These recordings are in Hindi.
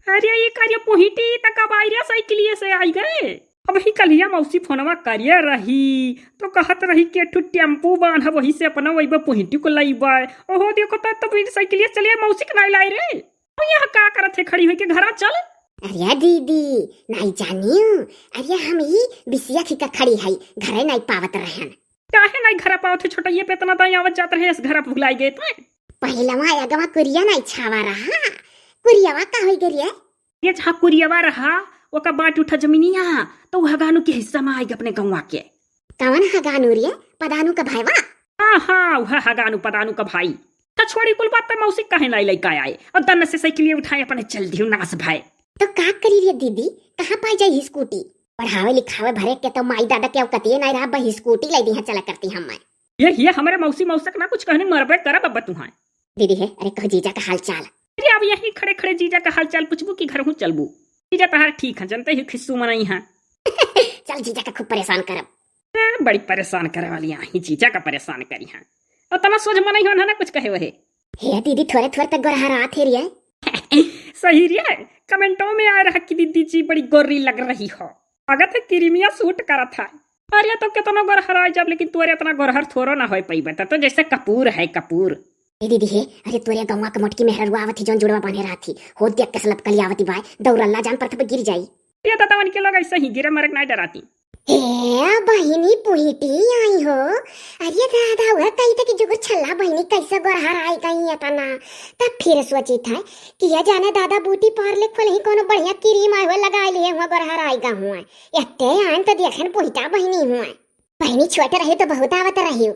अरे ये कार्य पोहिटी तक अब आई रे साइकिलिए से आई गए। अब ही कलिया मौसी फोनवा करिए रही तो कहत रही कि ठू टेम्पू बांध वही से अपना वही पोहिटी को लाइबा। ओहो देखो तो फिर साइकिलिए चलिए मौसी के नहीं लाई रे। यहाँ का करत है खड़ी हुई के घर चल। अरे दीदी नहीं जानियो, अरे हम ही बिसिया खिका खड़ी है घरे नहीं पावत रहन। काहे नहीं घर पावत है छोटा ये पे इतना दाई आवत जात रहे इस घर भुलाई गए तो पहलवा अगवा कुरिया नहीं छावा रहा, कुरियावा का होई गरिया ये जहाँ कुरियावा रहा वो का बाट उठा जमीनिया तो वह गानू के हिस्सा में आएगा अपने गौवा के। कवन हगानू रे पदानू का भाईवा? हाँ हाँ वह हगानू पदानू का भाई। तो छोड़ी कुल बात पे मौसी काहे लाई लाई का आए और दन से साइकिल उठाए अपने चल दियो नास भाई। तो का करी रे दीदी कहाँ पाई जाई स्कूटी? पढ़ावे लिखावे भरे के तो माई दादा के कतिए नहीं रहा बही स्कूटी लाई दी चला करती हम मैं। ये हमारे मौसी मौसक ना कुछ कहने मरबे करा बब्बा तुम्हारे दीदी है। अरे कह जीजा का हाल चाल? अरे अब यही खड़े खड़े जीजा का हाल चाल पूछबू की घर हूँ चलबू? जीजा तहार ठीक है जनते ही खिस्सू मनाई है। चल जीजा का खूब परेशान करब। बड़ी परेशान करे वाली ही जीजा का परेशान करी है और तना सोच मनाई हो ना कुछ कहे वहे। हे दीदी थोड़े थोड़े तक गोरहरा थे रे। सही रे कमेंटों में आ रहा कि दीदी जी बड़ी गोरी लग रही हो। अगर तो क्रीमिया सूट करा था। अरे तो कितना गोरहरा जब लेकिन तोरे इतना गोरहर थोरो ना हो पाई बता तो जैसे कपूर है कपूर। दीदी है। अरे तोरे गौवा का मोटकी मेहरवा आवत थी जोन जुड़वा बने रहा थी हो देख के सलप कली आवती बाय दौड़ल्ला जान पर गिर जाई। ये दादावन के लोग ऐसे ही गिरे मरक नहीं डराती। हे बहिनी पुहिटी आई हो। अरे दादा वह कही था कि जुगर छल्ला बहिनी कैसे गोरहर आई गई तना। तब फिर सोची था कि यह जाने दादा बूटी पार ले खोल ही कोनो बढ़िया क्रीम आए हुए लगा लिए हुआ गोरहर आई गा हुआ एते आन तो देखन पुहिटा बहिनी हुआ। बहिनी छोटे रहे तो बहुत आवत रही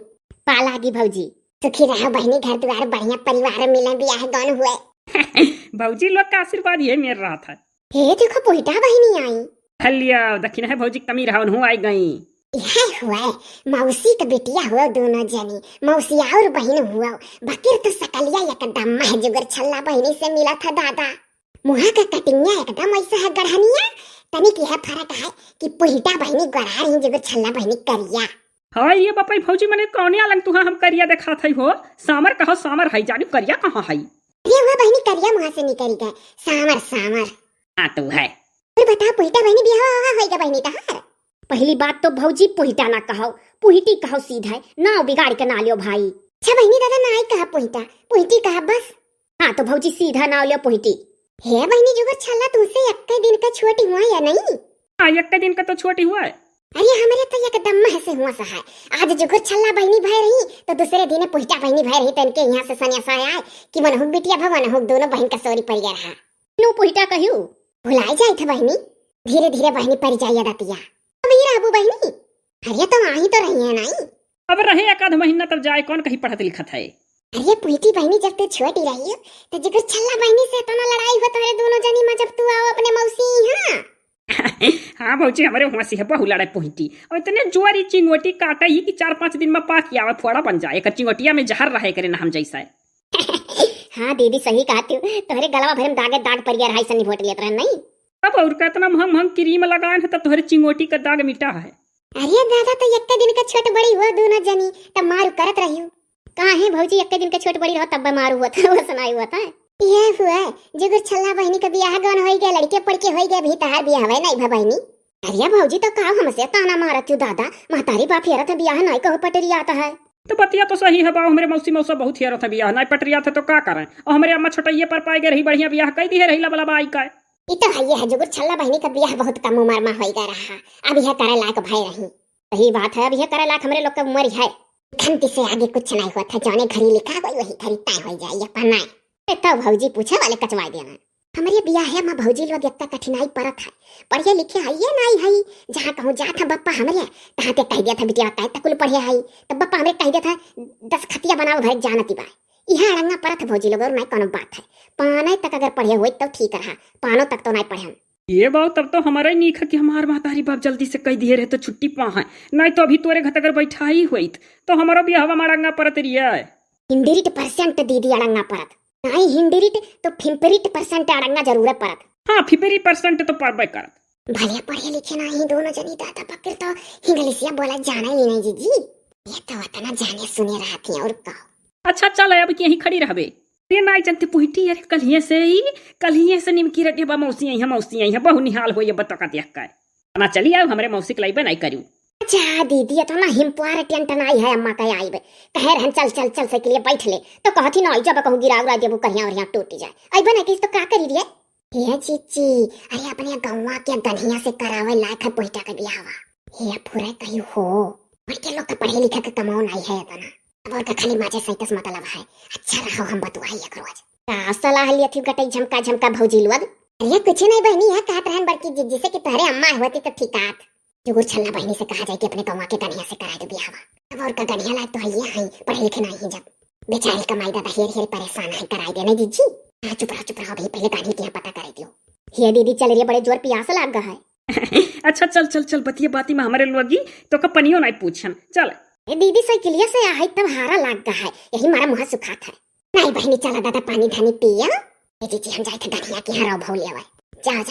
पालागी भौजी सुखी रहो बहिनी घर द्वार बढ़िया परिवार मिले बियाह गन हुए। भौजी लोग का आशीर्वाद ये मेरे रहा था। हे देखो पुहिटा बहिनी आई हलिया दक्षिण है भौजी कमी रहा हूँ आई गई। यह हुआ मौसी का बेटिया हुआ दोनों जनी मौसी और बहन हुआ बकीर तो सकलिया एकदम मह जुगर छल्ला बहनी से मिला था दादा। मुहा का कटिंगा एकदम ऐसा है गढ़निया तनी की है फर्क है कि पुहिटा बहनी गढ़ा रही जुगर छल्ला बहनी करिया। हाँ ये बापा भौजी मैंने कौन अलग तुहा हम करिया देखा था हो सामर कहो सामर है जानी करिया कहाँ है? ये हुआ बहनी करिया मुहा से निकल गए सामर सामर। हाँ तो है बता पुहिटा बहनी बियाह होगा बहनी तहार? पहली बात तो भौजी पुहिटा ना कहो पुहिटी कहो सीधा नाव बिगाड़ के ना लियो भाई। अच्छा बहनी दादा ना आई कहा पुहिटा पुहिटी कहा बस। हाँ तो भौजी सीधा नाव लियो पुहिटी। हे बहनी जुगर छल्ला तुमसे एक दिन का छोटी हुआ या नहीं? हाँ एक दिन का तो छोटी हुआ है। अरे हमारे तो एकदम मह से हुआ सा है आज जुगर छल्ला बहनी भय रही तो दूसरे दिन पुहिटा बहनी भय रही तो इनके यहाँ से सन्यासा आया कि मनहुक बिटिया भवन हुक दोनों बहन का सोरी पड़ गया रहा। नो पुहिटा कहियो भुलाई जाए था बहनी धीरे धीरे बहनी पड़ जाइए दतिया। अब ये राबू बहनी अरे तुम आ ही तो रही है नहीं? अब रहे एक आध महीना तब जाए कौन कहीं पढ़त लिखत है। अरे पुहिटी बहनी जब तू छोटी रही तो जुगर छल्ला बहनी से तो ना लड़ाई हुआ तुम्हारे दोनों जनी में जब तू आओ अपने मौसी यहाँ। हाँ भौजी हमारे वहाँ से है बहु लड़ाई पुहिटी और इतने जोरी चिंगोटी काटा ही कि 4-5 दिन में पाक किया थोड़ा बन जाए चिंगोटिया में जहर रहे करे ना हम जैसा है। हाँ दीदी सही कहती हूँ तुम्हारे गलवा भर में दाग दाग पर रहा सनी वोट लेते रहे नहीं। अब और कितना हम क्रीम लगाए हैं तब तुम्हारे चिंगोटी का दाग मिटा है। अरे दादा तो एक दिन का छोट बड़ी हुआ दोनों जनी तब मारू करत रही हूँ। कहाँ है भौजी एक दिन का छोट बड़ी रहो तब मारू हुआ था वो सुनाई हुआ था। ये हुआ जुगर छल्ला बहनी का बियाह गन हो गया लड़के पड़के हो गए भी तहार बियाह है नहीं बहनी। अरे भौजी तो का हमसे ताना मारत हूँ दादा महतारी बाप हेरा था बियाह नहीं कहो पटरी आता है। तो बतिया तो सही है बाबू हमारे मौसी मौसा बहुत हेरा था बियाह नहीं पटरिया था तो क्या करें और हमारे अम्मा छोटा ये पर पाए गए रही बढ़िया बियाह कई दी रही लबला बाई का। इतो है जुगर छल्ला बहनी का बियाह बहुत कम उम्र में हो गया रहा अब यह करे लायक भाई रही। सही बात है अब यह करे लायक हमारे लोग का उम्र है घंटी से आगे कुछ नहीं हुआ था जाने घड़ी लिखा वही घड़ी तय हो जाए पन्ना तो भौजी पूछे वाले कचवा देना हमारे बियाह है माँ भौजी लोग इतना कठिनाई परत है पढ़े लिखे है ये नहीं है जहाँ कहूँ जा था बप्पा हमारे तहाँ ते कह दिया था बिटिया का तकुल पढ़े है तब बप्पा हमें कह दिया था 10 खतिया बनाओ भर जानती बा यह अड़ंगा परत भौजी लोग और नहीं कोनो बात है पाने तक अगर पढ़े हुए तो ठीक रहा पानो तक तो नहीं पढ़े। ये बात तब तो हमारा ही नहीं कि हमार महतारी बाप जल्दी से कह दिए रहे तो छुट्टी पा है नहीं तो अभी तोरे घर अगर बैठा ही हुई तो हमारा भी हवा अड़ंगा परत रही है। हिंदीरिट परसेंट दीदी अड़ंगा परत नहीं हिंदीरिट तो 50% अड़ंगा जरूर परत। हाँ 50% तो पढ़बे करत भले पढ़े लिखे नहीं दोनों जनी दादा पकड़ तो इंग्लिशिया बोला जाना ही नहीं जीजी ये तो वतना जाने सुने रहा थी और कहो। अच्छा चल अब यहीं खड़ी रहबे ये ना जानते पुहिटी यार कल ही से निमकी रटे बा मौसी आई है बहु निहाल हो ये बतका देख कर ना चली आओ हमरे मौसी के लाइबे नहीं करियो। अच्छा दीदी ये तो ना हिमपुआर टेंशन आई है अम्मा कहे आई बे कहे रहन चल चल चल से के लिए बैठ ले तो कहती ना जब कहूँ गिरा उरा देबू कहिया और यहाँ टूट जाए आई बना किस तो का करी रे हे चीची अरे अपने गौवा के गनिया से करावे लायक है पोइटा का बियाहवा हे पूरा कही हो बड़के लोग का पढ़े लिखे का कमाउन आई है तना अब और का खाली माजे सहितस मतलब है अच्छा रहो हम बतवाई एक रोज का सलाह लिया थी गटई झमका भौजी लुआ अरे कुछ नहीं बहनी है कहत रहन बड़की जिज्जी से कि तहरे अम्मा होती तो ठीकात जुगुर छल्ला बहनी से कहा जाए कि अपने गौवा के गनिया से करा दो बियाहवा अब और का गनिया लायक तो है ही पढ़े लिखे नहीं जब बेचारी कमाई दादा हेर हेर परेशान है कराई देने दीजिए चुप रहो भाई पहले गाड़ी की पता करे दियो ये दीदी चल रही बड़े जोर प्यास लाग गया है अच्छा चल बतिया बाती में हमारे लोगी तो का पनियो नहीं पूछन चल ये दीदी साइकिलिया से आई तब हारा लाग गया है यही मारा मुंह सुखात है नहीं बहनी चला दादा पानी धानी पिया ये दीदी हम जाए थे गनिया के यहाँ रहो भौलिया जाओ